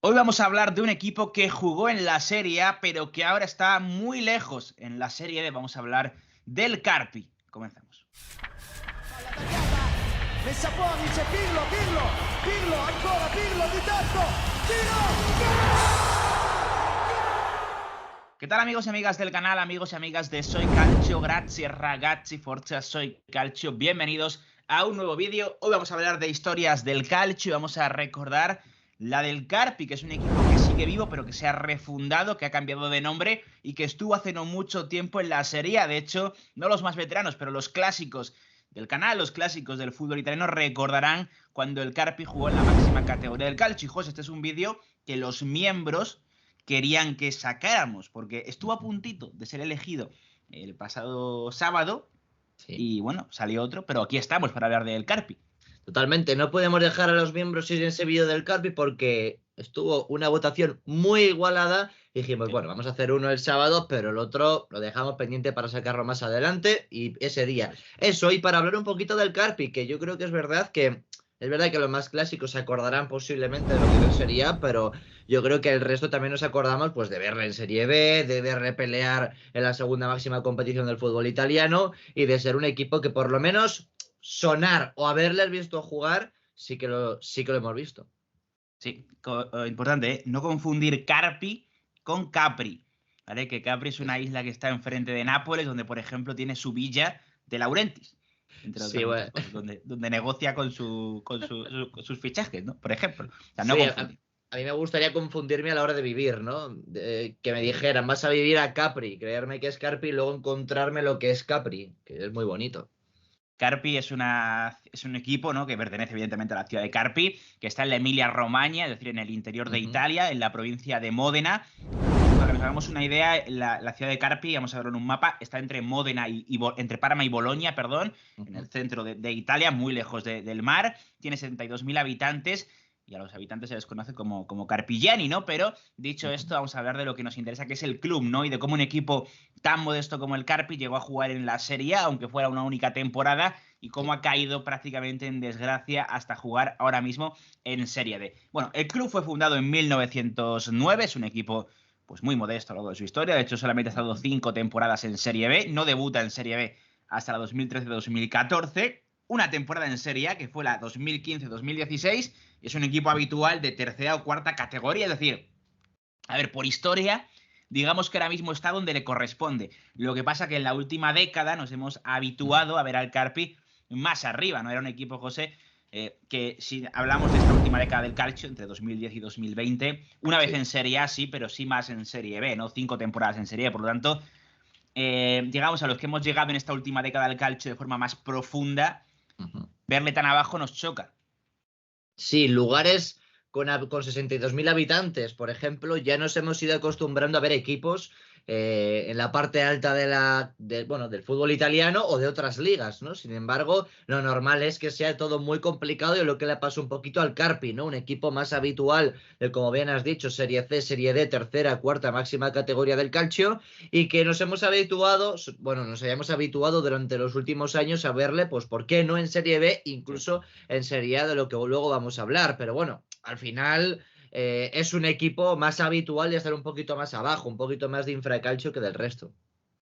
Hoy vamos a hablar de un equipo que jugó en la Serie A, pero que ahora está muy lejos en la Serie B. Vamos a hablar del Carpi. Comenzamos. Palla tagliata, messa fuori, c'è Pirlo, ancora Pirlo di tacco, ¿Qué tal, amigos y amigas del canal, amigos y amigas de Soy Calcio? Grazie ragazzi, forza Soy Calcio. Bienvenidos a un nuevo vídeo. Hoy vamos a hablar de historias del calcio y vamos a recordar la del Carpi, que es un equipo que sigue vivo, pero que se ha refundado, que ha cambiado de nombre y que estuvo hace no mucho tiempo en la Serie A. De hecho, no los más veteranos, pero los clásicos del canal, los clásicos del fútbol italiano, recordarán cuando el Carpi jugó en la máxima categoría del calcio. Y, José, este es un vídeo que los miembros querían que sacáramos, porque estuvo a puntito de ser elegido el pasado sábado Sí, y bueno, salió otro, pero aquí estamos para hablar del Carpi. totalmente. No podemos dejar a los miembros ir en ese vídeo del Carpi porque estuvo una votación muy igualada. Y dijimos, Sí. bueno, vamos a hacer uno el sábado, pero el otro lo dejamos pendiente para sacarlo más adelante y ese día. Eso, y para hablar un poquito del Carpi, que yo creo que es verdad que los más clásicos se acordarán posiblemente de lo que no sería, pero yo creo que el resto también nos acordamos pues de verle en Serie B, de verle pelear en la segunda máxima competición del fútbol italiano y de ser un equipo que por lo menos sonar o haberles visto jugar, sí que lo hemos visto. Sí, importante, ¿eh? No confundir Carpi con Capri, ¿vale? Que Capri es una isla que está enfrente de Nápoles, donde, por ejemplo, tiene su villa de Laurentiis, entre Sí, otras muchas bueno. cosas, donde negocia con sus fichajes, ¿no? Por ejemplo. O sea, no Sí, confundir. a mí me gustaría confundirme a la hora de vivir, ¿no? Que me dijeran, vas a vivir a Capri, creerme que es Carpi y luego encontrarme lo que es Capri, que es muy bonito. Carpi es un equipo, ¿no?, que pertenece evidentemente a la ciudad de Carpi, que está en la Emilia-Romagna, es decir, en el interior de Ujú. Italia, en la provincia de Módena. Para que nos hagamos una idea, la ciudad de Carpi, vamos a verlo en un mapa, está entre Módena entre Parma y Bolonia, perdón, en el Ujú. centro de Italia, muy lejos del mar. Tiene 72.000 habitantes y a los habitantes se les conoce como Carpigiani, ¿no? Pero dicho Ujú. esto, vamos a hablar de lo que nos interesa, que es el club, ¿no? Y de cómo un equipo tan modesto como el Carpi llegó a jugar en la Serie A, aunque fuera una única temporada, y cómo Sí. ha caído prácticamente en desgracia hasta jugar ahora mismo en Serie D. Bueno, el club fue fundado en 1909, es un equipo pues muy modesto a lo largo de su historia. De hecho, solamente ha estado Ujú. 5 temporadas en Serie B. No debuta en Serie B hasta la 2013-2014. Una temporada en Serie A, que fue la 2015-2016. Y es un equipo habitual de tercera o cuarta categoría. Es decir, a ver, por historia, digamos que ahora mismo está donde le corresponde. Lo que pasa que en la última década nos hemos habituado a ver al Carpi más arriba, ¿no? Era un equipo, José, que si hablamos de esta última década del calcio, entre 2010 y 2020, una vez Sí. en Serie A sí, pero sí más en Serie B, ¿no? 5 temporadas en Serie A, por lo tanto, llegamos a los que hemos llegado en esta última década del calcio de forma más profunda, Ujú. verle tan abajo nos choca. Sí, lugares con 62.000 habitantes, por ejemplo, ya nos hemos ido acostumbrando a ver equipos en la parte alta bueno, del fútbol italiano o de otras ligas, ¿no? Sin embargo, lo normal es que sea todo muy complicado y lo que le pasó un poquito al Carpi, ¿no? Un equipo más habitual de, como bien has dicho, Serie C, Serie D, tercera, cuarta, máxima categoría del calcio y que nos hemos habituado, bueno, nos hayamos habituado durante los últimos años a verle, pues, ¿por qué no en Serie B? Sí. Incluso en Serie A, de lo que luego vamos a hablar. Pero bueno, al final es un equipo más habitual y estar un poquito más abajo, un poquito más de infracalcio que del resto.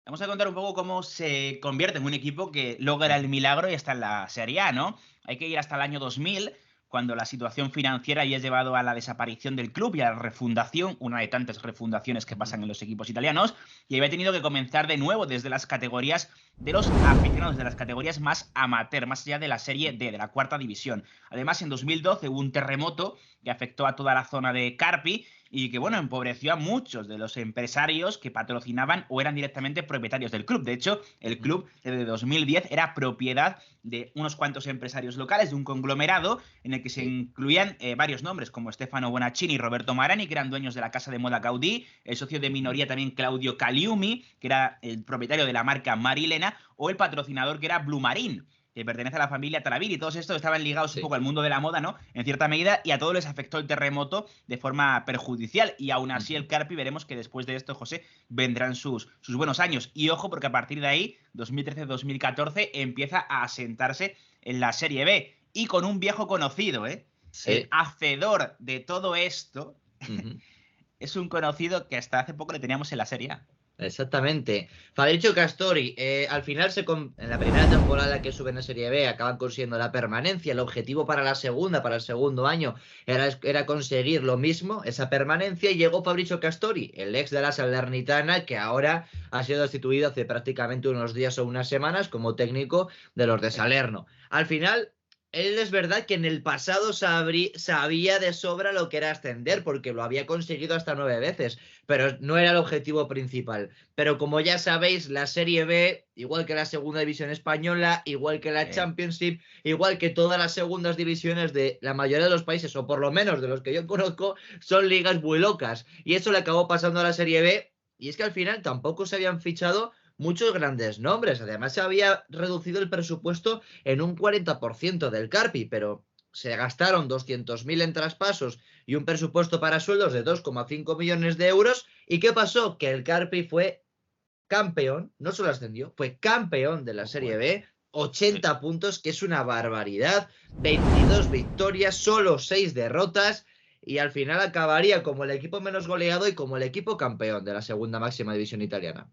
Vamos a contar un poco cómo se convierte en un equipo que logra el Ujú. milagro y está en la Serie A, ¿no? Hay que ir hasta el año 2000, cuando la situación financiera ya ha llevado a la desaparición del club y a la refundación, una de tantas refundaciones que Ujú. pasan en los equipos italianos, y había tenido que comenzar de nuevo desde las categorías de los aficionados, de las categorías más amateur, más allá de la Serie D, de la cuarta división. Además, en 2012 hubo un terremoto que afectó a toda la zona de Carpi y que, bueno, empobreció a muchos de los empresarios que patrocinaban o eran directamente propietarios del club. De hecho, el Ujú. club desde 2010 era propiedad de unos cuantos empresarios locales, de un conglomerado en el que se Sí. incluían varios nombres como Stefano Bonaccini y Roberto Marani, que eran dueños de la casa de moda Gaudí, el socio de Ujú. minoría también Claudio Caliumi, que era el propietario de la marca Marilena, o el patrocinador que era Blue Marine, que pertenece a la familia Taraviri. Todos estos estaban ligados un Sí. poco al mundo de la moda, ¿no? En cierta medida, y a todos les afectó el terremoto de forma perjudicial. Y aún así, Ujú. el Carpi, veremos que después de esto, José, vendrán sus buenos años. Y ojo, porque a partir de ahí, 2013-2014, empieza a asentarse en la Serie B. Y con un viejo conocido, ¿eh? El Sí. hacedor de todo esto Es un conocido que hasta hace poco le teníamos en la Serie A. Exactamente. Fabrizio Castori, al final en la primera temporada que suben a Serie B acaban consiguiendo la permanencia. El objetivo para la segunda, para el segundo año, era conseguir lo mismo, esa permanencia, y llegó Fabrizio Castori, el ex de la Salernitana, que ahora ha sido destituido hace prácticamente unos días o unas semanas como técnico de los de Salerno. Al final, él es verdad que en el pasado sabía de sobra lo que era ascender, porque lo había conseguido hasta 9 veces, pero no era el objetivo principal. Pero como ya sabéis, la Serie B, igual que la Segunda División Española, igual que la Championship, igual que todas las segundas divisiones de la mayoría de los países, o por lo menos de los que yo conozco, son ligas muy locas. Y eso le acabó pasando a la Serie B, y es que al final tampoco se habían fichado muchos grandes nombres. Además, se había reducido el presupuesto en un 40% del Carpi, pero se gastaron 200.000 en traspasos y un presupuesto para sueldos de 2,5 millones de euros. ¿Y qué pasó? Que el Carpi fue campeón, no solo ascendió, fue campeón de la Serie B, 80 puntos, que es una barbaridad, 22 victorias, solo 6 derrotas, y al final acabaría como el equipo menos goleado y como el equipo campeón de la segunda máxima división italiana.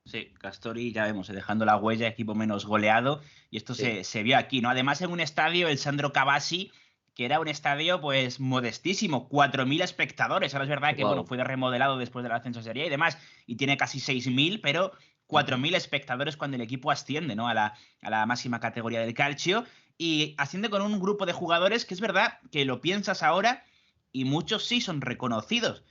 Sí, Castori, ya vemos, dejando la huella, equipo menos goleado, y esto se vio aquí, ¿no? Además, en un estadio, el Sandro Cavazzi, que era un estadio, pues, modestísimo, 4.000 espectadores. Ahora es verdad que, bueno, fue remodelado después del ascenso a Serie A y demás, y tiene casi 6.000, pero 4.000 espectadores cuando el equipo asciende, ¿no? A la máxima categoría del calcio, y asciende con un grupo de jugadores que es verdad que lo piensas ahora, y muchos sí son reconocidos.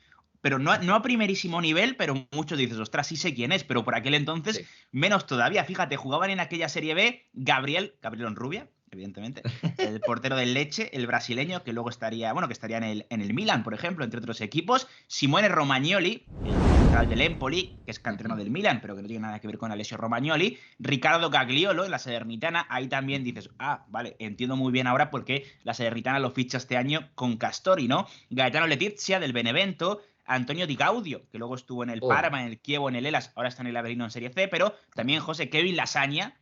Pero no a primerísimo nivel, pero muchos dices, ostras, sí sé quién es, pero por aquel entonces, menos todavía. Fíjate, jugaban en aquella Serie B Gabriel Onrubia, evidentemente, el portero del Lecce, el brasileño, que luego estaría, bueno, que estaría en el Milan, por ejemplo, entre otros equipos. Simone Romagnoli, el central del Empoli, que es canterano del Milan, pero que no tiene nada que ver con Alessio Romagnoli. Ricardo Gagliolo, en la Salernitana, ahí también dices, vale, entiendo muy bien ahora por qué la Salernitana lo ficha este año con Castori, ¿no? Gaetano Letizia, del Benevento. Antonio Di Gaudio, que luego estuvo en el Parma, en el Chievo, en el Hellas, ahora está en el Avellino en Serie C, pero también Kevin Lasagna,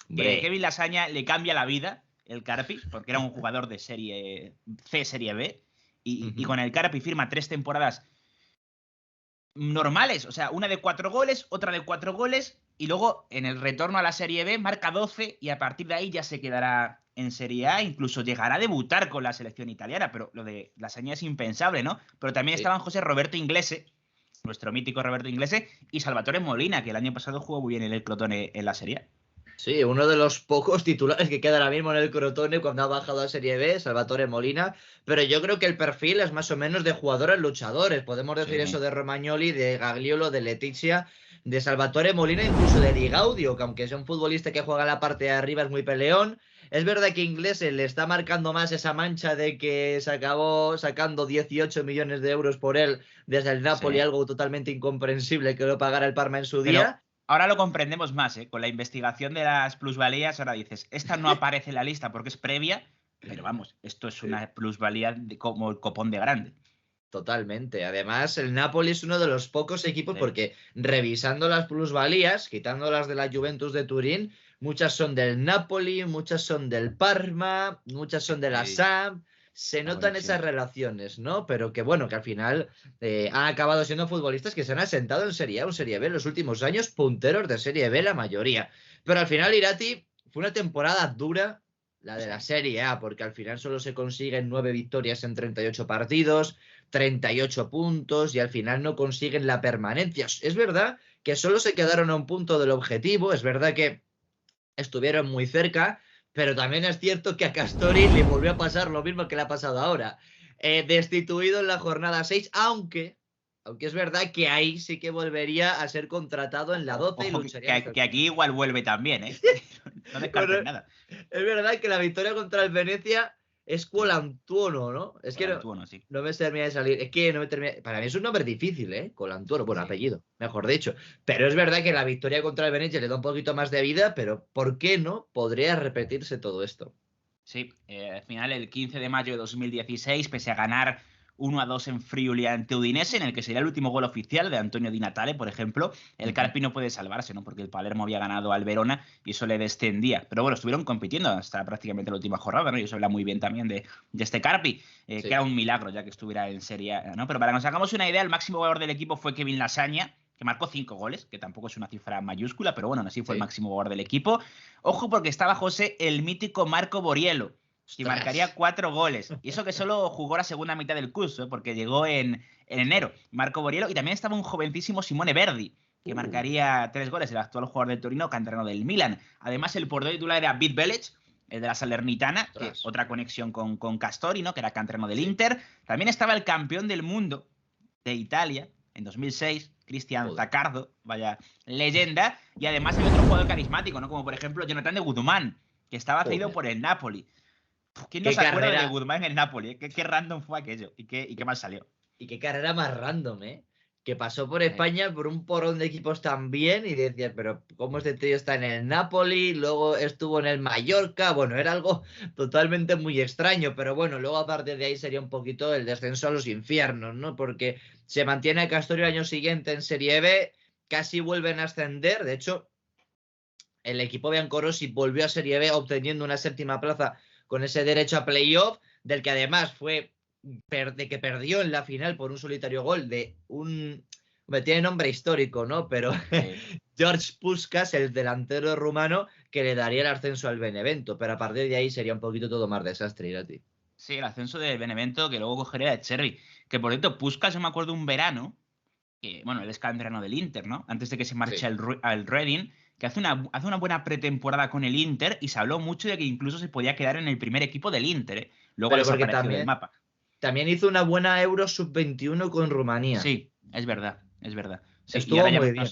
que Kevin Lasagna le cambia la vida, el Carpi, porque era un jugador de Serie C, Serie B, y con el Carpi firma 3 temporadas normales, o sea, una de 4 goles, otra de 4 goles, y luego en el retorno a la Serie B marca 12 y a partir de ahí ya se quedará en Serie A, incluso llegará a debutar con la selección italiana, pero lo de Lasagna es impensable, ¿no? Pero también estaban José Roberto Inglese, nuestro mítico Roberto Inglese, y Salvatore Molina, que el año pasado jugó muy bien en el Crotone en la Serie A. Sí, uno de los pocos titulares que queda ahora mismo en el Crotone cuando ha bajado a Serie B, Salvatore Molina, pero yo creo que el perfil es más o menos de jugadores luchadores. Podemos decir eso de Romagnoli, de Gagliolo, de Letizia, de Salvatore Molina, incluso de Di Gaudio, que aunque es un futbolista que juega en la parte de arriba es muy peleón. Es verdad que Inglese le está marcando más esa mancha de que se acabó sacando 18 millones de euros por él desde el Napoli, algo totalmente incomprensible que lo pagara el Parma en su día. Ahora lo comprendemos más, ¿eh? Con la investigación de las plusvalías, ahora dices, esta no aparece en la lista porque es previa, pero vamos, esto es una plusvalía como el copón de grande. Totalmente. Además, el Napoli es uno de los pocos equipos porque revisando las plusvalías, quitando las de la Juventus de Turín, muchas son del Napoli, muchas son del Parma, muchas son de la Samp. Se notan esas relaciones, ¿no? Pero que bueno, que al final han acabado siendo futbolistas que se han asentado en Serie A o Serie B en los últimos años, punteros de Serie B la mayoría. Pero al final Irati fue una temporada dura, la de la Serie A, porque al final solo se consiguen 9 victorias en 38 partidos, 38 puntos y al final no consiguen la permanencia. Es verdad que solo se quedaron a un punto del objetivo, es verdad que estuvieron muy cerca, pero también es cierto que a Castori le volvió a pasar lo mismo que le ha pasado ahora. Destituido en la jornada 6, aunque es verdad que ahí sí que volvería a ser contratado en la 12 y lucharía. Que aquí igual vuelve también, ¿eh? No descartes nada. Es verdad que la victoria contra el Venecia es Colantuono, ¿no? Es que sí. No me termina de salir. Es que no me termina. Para mí es un nombre difícil, ¿eh? Colantuono. Bueno, apellido, mejor dicho. Pero es verdad que la victoria contra el Venecia le da un poquito más de vida, pero ¿por qué no podría repetirse todo esto? Sí, al final el 15 de mayo de 2016, pese a ganar 1-2 en Friuli ante Udinese, en el que sería el último gol oficial de Antonio Di Natale, por ejemplo. El Carpi no puede salvarse, ¿no? Porque el Palermo había ganado al Verona y eso le descendía. Pero bueno, estuvieron compitiendo hasta prácticamente la última jornada, ¿no? Y eso habla muy bien también de este Carpi, que era un milagro ya que estuviera en Serie A, ¿no? Pero para que nos hagamos una idea, el máximo goleador del equipo fue Kevin Lasagna, que marcó 5 goles, que tampoco es una cifra mayúscula, pero bueno, así fue el máximo goleador del equipo. Ojo, porque estaba José, el mítico Marco Borriello, que marcaría 4 goles. Y eso que solo jugó la segunda mitad del curso, porque llegó en enero. Marco Borriello. Y también estaba un jovencísimo Simone Verdi, que marcaría 3 goles, el actual jugador del Torino, canterano del Milan. Además, el portero titular era Bit Belic, el de la Salernitana, que otra conexión con Castori, ¿no? Que era canterano del Inter. También estaba el campeón del mundo de Italia en 2006, Cristian Zaccardo, vaya leyenda. Y además hay otro jugador carismático, ¿no? Como por ejemplo Jonathan de Guzmán, que estaba cedido por el Napoli. ¿Quién no se acuerda de Guzmán en el Napoli? Qué random fue aquello y qué mal salió. Y qué carrera más random, ¿eh? Que pasó por España por un porrón de equipos también y decías, pero ¿cómo este tío está en el Napoli? Luego estuvo en el Mallorca. Bueno, era algo totalmente muy extraño, pero bueno, luego a partir de ahí sería un poquito el descenso a los infiernos, ¿no? Porque se mantiene a Castori el año siguiente en Serie B, casi vuelven a ascender. De hecho, el equipo biancorosi volvió a Serie B obteniendo una 7ª plaza con ese derecho a playoff, del que además fue de que perdió en la final por un solitario gol de un... Tiene nombre histórico, ¿no? Pero George Puskas, el delantero rumano, que le daría el ascenso al Benevento. Pero a partir de ahí sería un poquito todo más desastre, Irati. Sí, el ascenso del Benevento, que luego cogería de Cherry. Que por cierto, Puskas, yo me acuerdo un verano, que bueno, él es canterano del Inter, ¿no? Antes de que se marche al Reading, que hace una buena pretemporada con el Inter y se habló mucho de que incluso se podía quedar en el primer equipo del Inter, ¿eh? Luego desapareció del mapa. También hizo una buena Euro Sub-21 con Rumanía. Sí, es verdad, es verdad. Sí, estuvo ahora muy bien.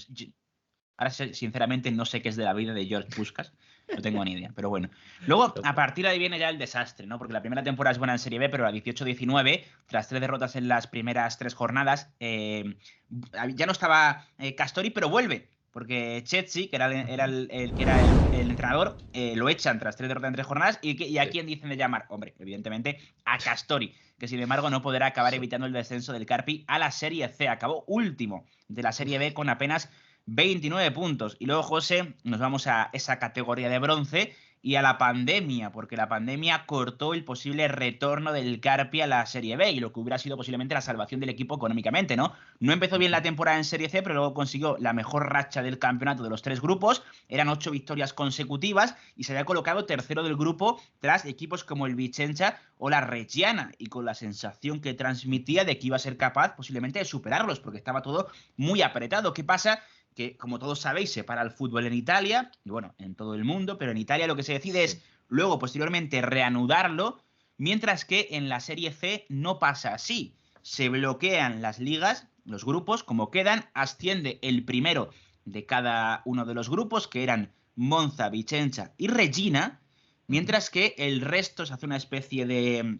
Ahora, sinceramente, no sé qué es de la vida de George Puskas. No tengo ni idea, pero bueno. Luego, a partir de ahí viene ya el desastre, ¿no? Porque la primera temporada es buena en Serie B, pero la 18-19, tras 3 derrotas en las primeras 3 jornadas, ya no estaba Castori, pero vuelve. Porque Chetsi, que era el entrenador, lo echan tras 3 derrotas en 3 jornadas. ¿Y a quién dicen de llamar? Hombre, evidentemente a Castori, que sin embargo no podrá acabar evitando el descenso del Carpi a la Serie C. Acabó último de la Serie B con apenas 29 puntos. Y luego, José, nos vamos a esa categoría de bronce y a la pandemia, porque la pandemia cortó el posible retorno del Carpi a la Serie B y lo que hubiera sido posiblemente la salvación del equipo económicamente, ¿no? No empezó bien la temporada en Serie C, pero luego consiguió la mejor racha del campeonato de los 3 grupos. Eran 8 victorias consecutivas y se había colocado tercero del grupo tras equipos como el Vicenza o la Reggiana, y con la sensación que transmitía de que iba a ser capaz posiblemente de superarlos, porque estaba todo muy apretado. ¿Qué pasa? Que, como todos sabéis, se para el fútbol en Italia, y bueno, en todo el mundo, pero en Italia lo que se decide es luego, posteriormente, reanudarlo, mientras que en la Serie C no pasa así. Se bloquean las ligas, los grupos, como quedan, asciende el primero de cada uno de los grupos, que eran Monza, Vicenza y Regina, mientras que el resto se hace una especie de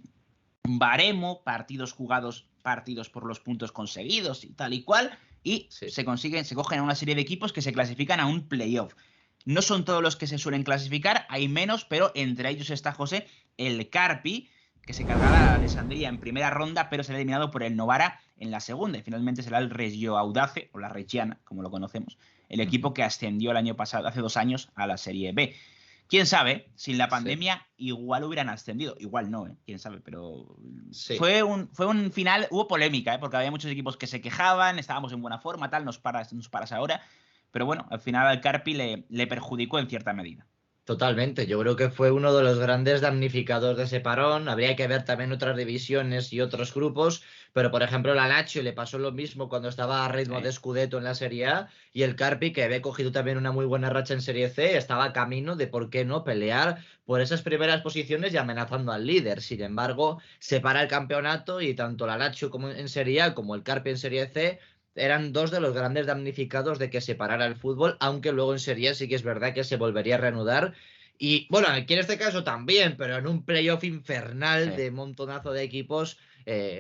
baremo, partidos jugados, partidos por los puntos conseguidos y tal y cual, y se cogen a una serie de equipos que se clasifican a un playoff. No son todos los que se suelen clasificar, hay menos, pero entre ellos está, José, el Carpi, que se cargará a Alessandria en primera ronda, pero será eliminado por el Novara en la segunda, y finalmente será el Reggio Audace, o la Reggiana, como lo conocemos, el equipo que ascendió el año pasado, hace 2 años, a la Serie B. Quién sabe, sin la pandemia igual hubieran ascendido, igual no, quién sabe, pero fue un final, hubo polémica, porque había muchos equipos que se quejaban, estábamos en buena forma, tal, nos paras ahora, pero bueno, al final al Carpi le perjudicó en cierta medida. Totalmente, yo creo que fue uno de los grandes damnificados de ese parón. Habría que ver también otras divisiones y otros grupos, pero por ejemplo la Lazio le pasó lo mismo cuando estaba a ritmo de Scudetto en la Serie A, y el Carpi, que había cogido también una muy buena racha en Serie C, estaba a camino de, por qué no, pelear por esas primeras posiciones y amenazando al líder. Sin embargo, se para el campeonato y tanto la Lazio como en Serie A como el Carpi en Serie C eran 2 de los grandes damnificados de que se parara el fútbol, aunque luego en Serie A sí que es verdad que se volvería a reanudar. Y bueno, aquí en este caso también, pero en un playoff infernal de montonazo de equipos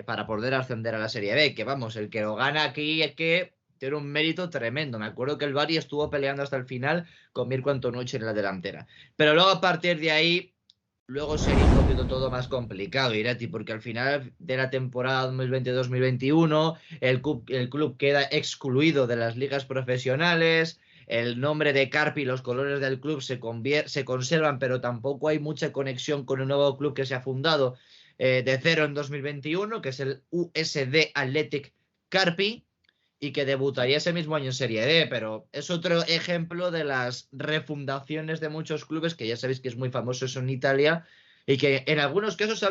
para poder ascender a la Serie B. Que vamos, el que lo gana aquí es que tiene un mérito tremendo. Me acuerdo que el Bari estuvo peleando hasta el final con Mirko Antonucci en la delantera. Pero luego a partir de ahí luego sería un poquito todo más complicado, Irati, porque al final de la temporada 2020-2021 el club queda excluido de las ligas profesionales, el nombre de Carpi y los colores del club se conservan, pero tampoco hay mucha conexión con el nuevo club que se ha fundado de cero en 2021, que es el USD Athletic Carpi, y que debutaría ese mismo año en Serie D, pero es otro ejemplo de las refundaciones de muchos clubes que ya sabéis que es muy famoso eso en Italia y que en algunos casos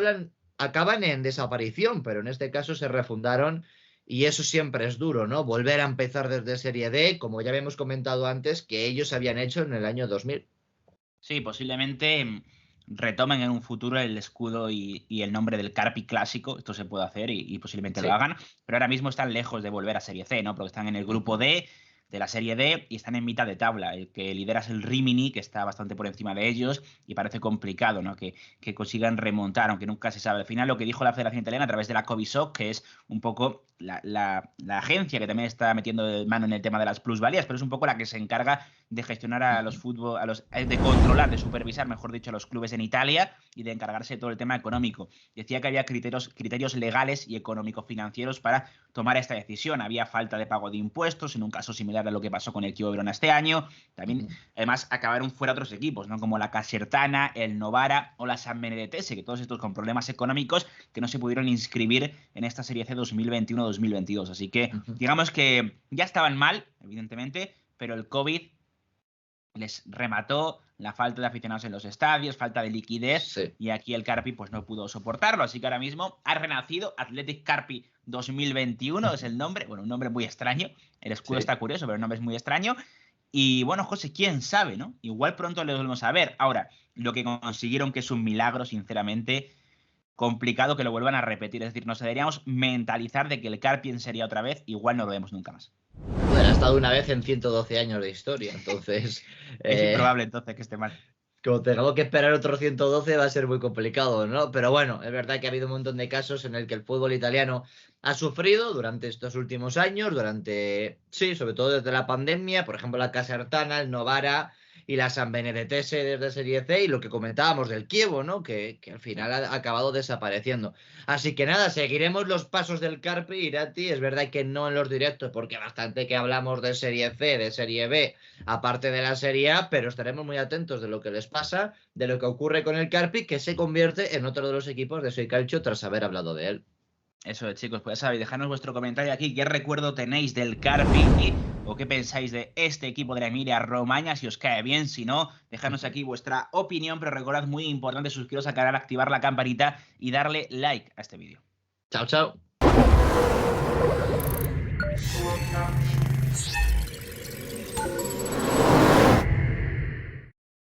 acaban en desaparición, pero en este caso se refundaron y eso siempre es duro, ¿no? Volver a empezar desde Serie D, como ya habíamos comentado antes, que ellos habían hecho en el año 2000. Sí, posiblemente retomen en un futuro el escudo y el nombre del Carpi clásico. Esto se puede hacer y posiblemente Sí. lo hagan, pero ahora mismo están lejos de volver a Serie C, ¿no? Porque están en el grupo D de la Serie D y están en mitad de tabla. El que lidera es el Rimini, que está bastante por encima de ellos y parece complicado, ¿no? Que consigan remontar, aunque nunca se sabe. Al final, lo que dijo la Federación Italiana a través de la Covisoc, que es un poco la agencia que también está metiendo mano en el tema de las plusvalías, pero es un poco la que se encarga de gestionar a los fútbol, de controlar, de supervisar, mejor dicho, a los clubes en Italia y de encargarse de todo el tema económico. Decía que había criterios legales y económico-financieros para tomar esta decisión. Había falta de pago de impuestos, en un caso similar a lo que pasó con el Chievo Verona este año. También, además, acabaron fuera otros equipos, ¿no? Como la Casertana, el Novara o la San Benedetese, que todos estos con problemas económicos que no se pudieron inscribir en esta Serie C 2021-2022. Así que, digamos que ya estaban mal, evidentemente, pero el COVID les remató, la falta de aficionados en los estadios, falta de liquidez, Sí. y aquí el Carpi pues no pudo soportarlo, así que ahora mismo ha renacido Athletic Carpi 2021, es el nombre, bueno, un nombre muy extraño, el escudo está curioso, pero el nombre es muy extraño, y bueno, José, quién sabe, ¿no? Igual pronto lo volvemos a ver. Ahora, lo que consiguieron, que es un milagro, sinceramente, complicado que lo vuelvan a repetir, es decir, nos deberíamos mentalizar de que el Carpi en Serie A otra vez, igual no lo vemos nunca más. Bueno, ha estado una vez en 112 años de historia, entonces Es improbable entonces que esté mal. como tengamos que esperar otros 112 va a ser muy complicado, ¿no? Pero bueno, es verdad que ha habido un montón de casos en el que el fútbol italiano ha sufrido durante estos últimos años, sí, sobre todo desde la pandemia, por ejemplo, la Casertana, el Novara y la San Benedetese desde Serie C y lo que comentábamos del Chievo, ¿no? Que al final ha acabado desapareciendo. Así que nada, seguiremos los pasos del Carpi, Irati. Es verdad que no en los directos, porque bastante que hablamos de Serie C, de Serie B, aparte de la Serie A, pero estaremos muy atentos de lo que les pasa, de lo que ocurre con el Carpi, que se convierte en otro de los equipos de Soy Calcio tras haber hablado de él. Eso es, chicos, pues ya sabéis, dejadnos vuestro comentario aquí, qué recuerdo tenéis del Carpi o qué pensáis de este equipo de la Emilia Romagna, si os cae bien, si no, dejadnos aquí vuestra opinión, pero recordad, muy importante, suscribiros al canal, activar la campanita y darle like a este vídeo. Chao, chao.